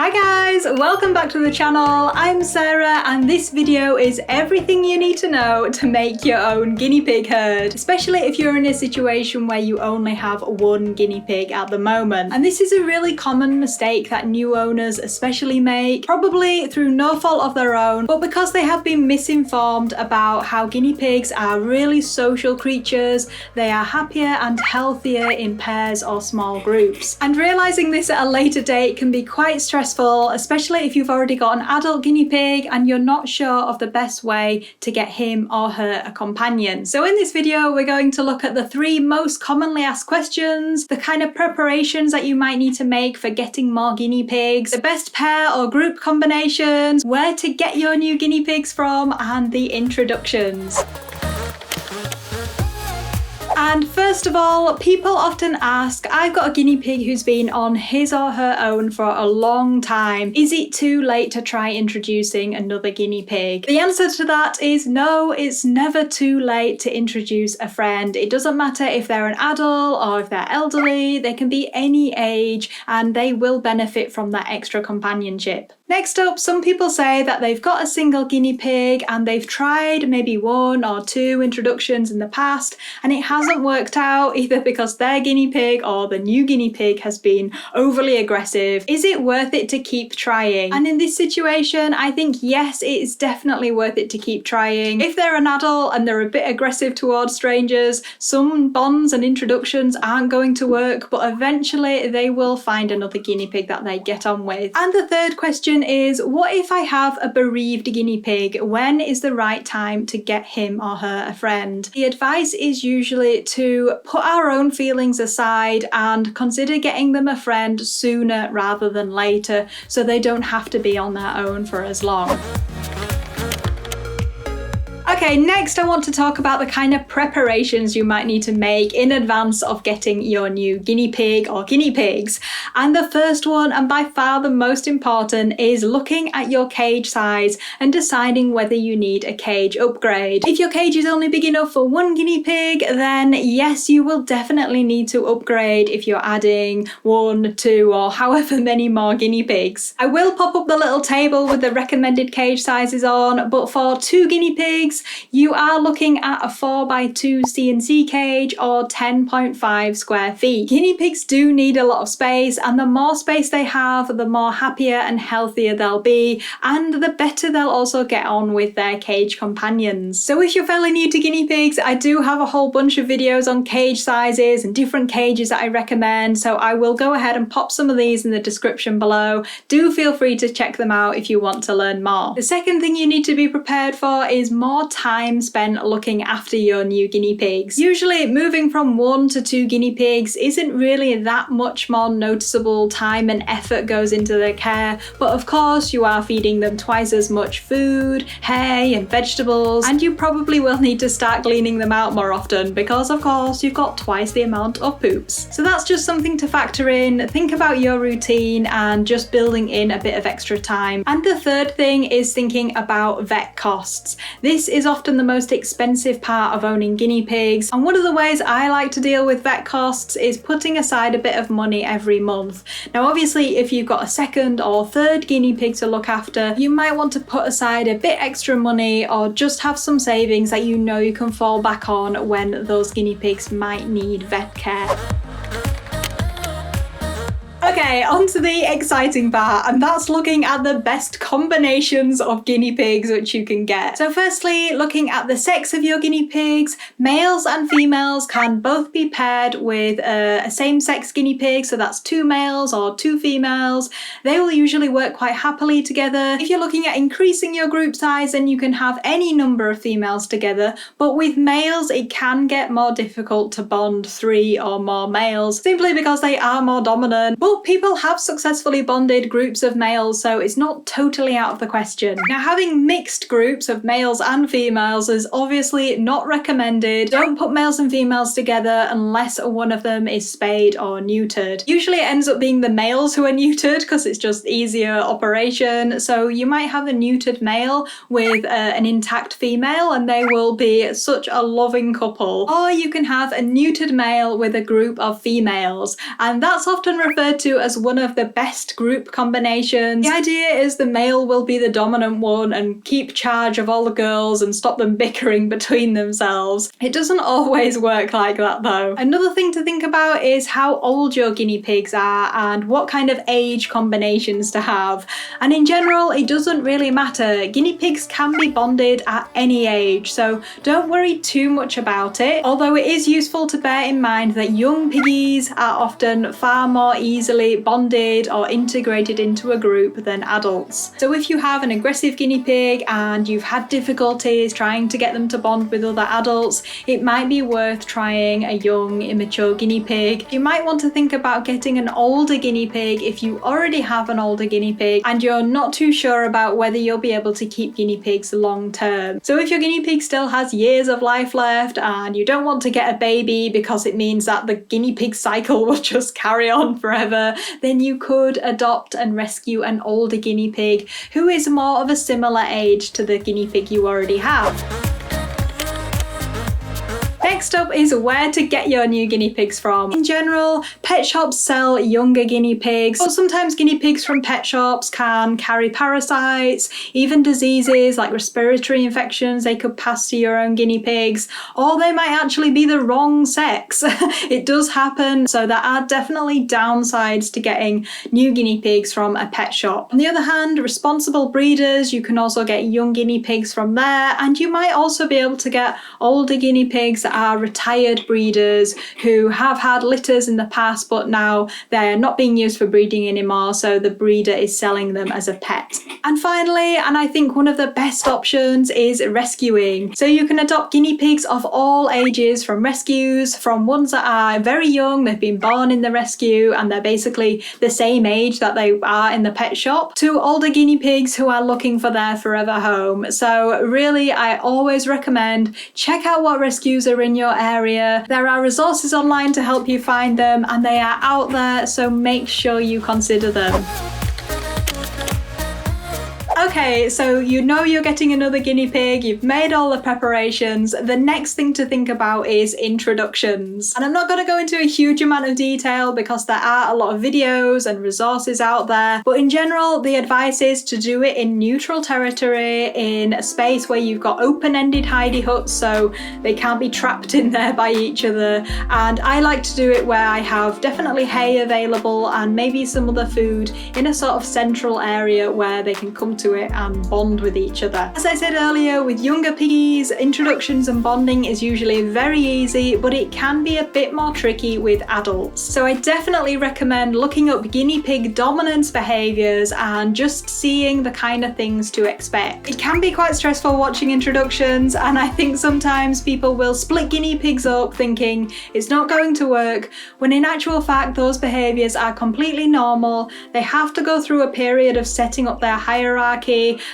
Hi guys, welcome back to the channel. I'm Sarah and this video is everything you need to know to make your own guinea pig herd, especially if you're in a situation where you only have one guinea pig at the moment. And this is a really common mistake that new owners especially make, probably through no fault of their own, but because they have been misinformed about how guinea pigs are really social creatures. They are happier and healthier in pairs or small groups. And realizing this at a later date can be quite stressful, especially if you've already got an adult guinea pig and you're not sure of the best way to get him or her a companion. So in this video, we're going to look at the 3 most commonly asked questions, the kind of preparations that you might need to make for getting more guinea pigs, the best pair or group combinations, where to get your new guinea pigs from, and the introductions. And first of all, people often ask, I've got a guinea pig who's been on his or her own for a long time. Is it too late to try introducing another guinea pig? The answer to that is no, it's never too late to introduce a friend. It doesn't matter if they're an adult or if they're elderly, they can be any age and they will benefit from that extra companionship. Next up, some people say that they've got a single guinea pig and they've tried maybe 1 or 2 introductions in the past and it hasn't worked out, either because their guinea pig or the new guinea pig has been overly aggressive. Is it worth it to keep trying? And in this situation, I think yes, it is definitely worth it to keep trying. If they're an adult and they're a bit aggressive towards strangers, some bonds and introductions aren't going to work, but eventually they will find another guinea pig that they get on with. And the third question is, what if I have a bereaved guinea pig? When is the right time to get him or her a friend? The advice is usually to put our own feelings aside and consider getting them a friend sooner rather than later, so they don't have to be on their own for as long. Okay, next I want to talk about the kind of preparations you might need to make in advance of getting your new guinea pig or guinea pigs. And the first one, and by far the most important, is looking at your cage size and deciding whether you need a cage upgrade. If your cage is only big enough for 1 guinea pig, then yes, you will definitely need to upgrade if you're adding 1, 2, or however many more guinea pigs. I will pop up the little table with the recommended cage sizes on, but for 2 guinea pigs, you are looking at a 4x2 CNC cage or 10.5 square feet. Guinea pigs do need a lot of space, and the more space they have, the more happier and healthier they'll be, and the better they'll also get on with their cage companions. So if you're fairly new to guinea pigs, I do have a whole bunch of videos on cage sizes and different cages that I recommend, so I will go ahead and pop some of these in the description below. Do feel free to check them out if you want to learn more. The second thing you need to be prepared for is more time spent looking after your new guinea pigs. Usually moving from 1 to 2 guinea pigs isn't really that much more noticeable. Time and effort goes into their care, but of course you are feeding them twice as much food, hay and vegetables, and you probably will need to start cleaning them out more often because of course you've got twice the amount of poops. So that's just something to factor in. Think about your routine and just building in a bit of extra time. And the third thing is thinking about vet costs. This is often the most expensive part of owning guinea pigs, and one of the ways I like to deal with vet costs is putting aside a bit of money every month. Now obviously if you've got a second or third guinea pig to look after, you might want to put aside a bit extra money or just have some savings that you know you can fall back on when those guinea pigs might need vet care. Okay, on to the exciting part, and that's looking at the best combinations of guinea pigs which you can get. So firstly, looking at the sex of your guinea pigs, males and females can both be paired with a same-sex guinea pig, so that's 2 males or 2 females. They will usually work quite happily together. If you're looking at increasing your group size, then you can have any number of females together, but with males it can get more difficult to bond 3 or more males, simply because they are more dominant. But people have successfully bonded groups of males, so it's not totally out of the question. Now, having mixed groups of males and females is obviously not recommended. Don't put males and females together unless one of them is spayed or neutered. Usually it ends up being the males who are neutered because it's just easier operation. So you might have a neutered male with an intact female and they will be such a loving couple. Or you can have a neutered male with a group of females, and that's often referred to to as one of the best group combinations. The idea is the male will be the dominant one and keep charge of all the girls and stop them bickering between themselves. It doesn't always work like that though. Another thing to think about is how old your guinea pigs are and what kind of age combinations to have. And in general, it doesn't really matter. Guinea pigs can be bonded at any age, so don't worry too much about it. Although it is useful to bear in mind that young piggies are often far more easily bonded or integrated into a group than adults. So if you have an aggressive guinea pig and you've had difficulties trying to get them to bond with other adults, it might be worth trying a young, immature guinea pig. You might want to think about getting an older guinea pig if you already have an older guinea pig and you're not too sure about whether you'll be able to keep guinea pigs long term. So if your guinea pig still has years of life left and you don't want to get a baby because it means that the guinea pig cycle will just carry on forever, then you could adopt and rescue an older guinea pig who is more of a similar age to the guinea pig you already have. Next up is where to get your new guinea pigs from. In general, pet shops sell younger guinea pigs, but sometimes guinea pigs from pet shops can carry parasites, even diseases like respiratory infections they could pass to your own guinea pigs, or they might actually be the wrong sex. It does happen, so there are definitely downsides to getting new guinea pigs from a pet shop. On the other hand, responsible breeders, you can also get young guinea pigs from there, and you might also be able to get older guinea pigs that are retired breeders who have had litters in the past, but now they're not being used for breeding anymore, so the breeder is selling them as a pet. And finally, and I think one of the best options, is rescuing. So you can adopt guinea pigs of all ages, from rescues, from ones that are very young, they've been born in the rescue and they're basically the same age that they are in the pet shop, to older guinea pigs who are looking for their forever home. So really, I always recommend check out what rescues are in your area. There are resources online to help you find them and they are out there, so make sure you consider them. Okay, so you know you're getting another guinea pig, you've made all the preparations. The next thing to think about is introductions. And I'm not going to go into a huge amount of detail because there are a lot of videos and resources out there, but in general, the advice is to do it in neutral territory, in a space where you've got open-ended hidey huts so they can't be trapped in there by each other. And I like to do it where I have definitely hay available and maybe some other food in a sort of central area where they can come to it and bond with each other. As I said earlier, with younger piggies, introductions and bonding is usually very easy, but it can be a bit more tricky with adults. So I definitely recommend looking up guinea pig dominance behaviours and just seeing the kind of things to expect. It can be quite stressful watching introductions, and I think sometimes people will split guinea pigs up thinking it's not going to work, when in actual fact those behaviours are completely normal. They have to go through a period of setting up their hierarchy,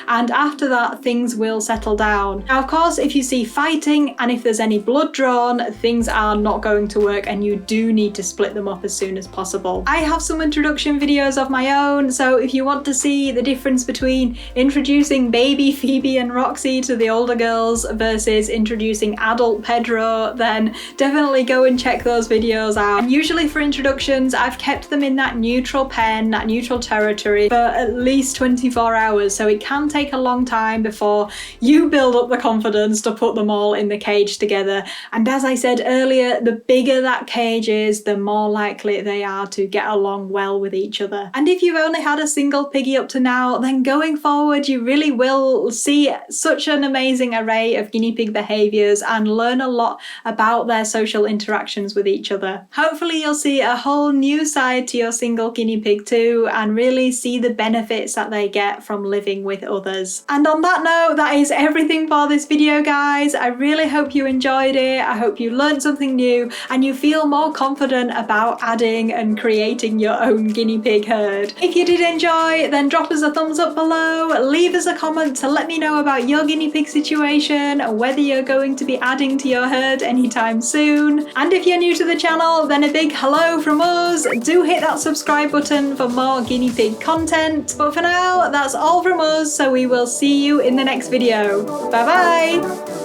and after that things will settle down. Now of course, if you see fighting and if there's any blood drawn, things are not going to work and you do need to split them up as soon as possible. I have some introduction videos of my own, so if you want to see the difference between introducing baby Phoebe and Roxy to the older girls versus introducing adult Pedro, then definitely go and check those videos out. And usually for introductions, I've kept them in that neutral pen, that neutral territory for at least 24 hours, so it can take a long time before you build up the confidence to put them all in the cage together. And as I said earlier, the bigger that cage is, the more likely they are to get along well with each other. And if you've only had a single piggy up to now, then going forward you really will see such an amazing array of guinea pig behaviours and learn a lot about their social interactions with each other. Hopefully you'll see a whole new side to your single guinea pig too, and really see the benefits that they get from living with others. And on that note, that is everything for this video, guys. I really hope you enjoyed it. I hope you learned something new and you feel more confident about adding and creating your own guinea pig herd. If you did enjoy, then drop us a thumbs up below, leave us a comment to let me know about your guinea pig situation, whether you're going to be adding to your herd anytime soon. And if you're new to the channel, then a big hello from us. Do hit that subscribe button for more guinea pig content. But for now, that's all from us, so we will see you in the next video. Bye bye!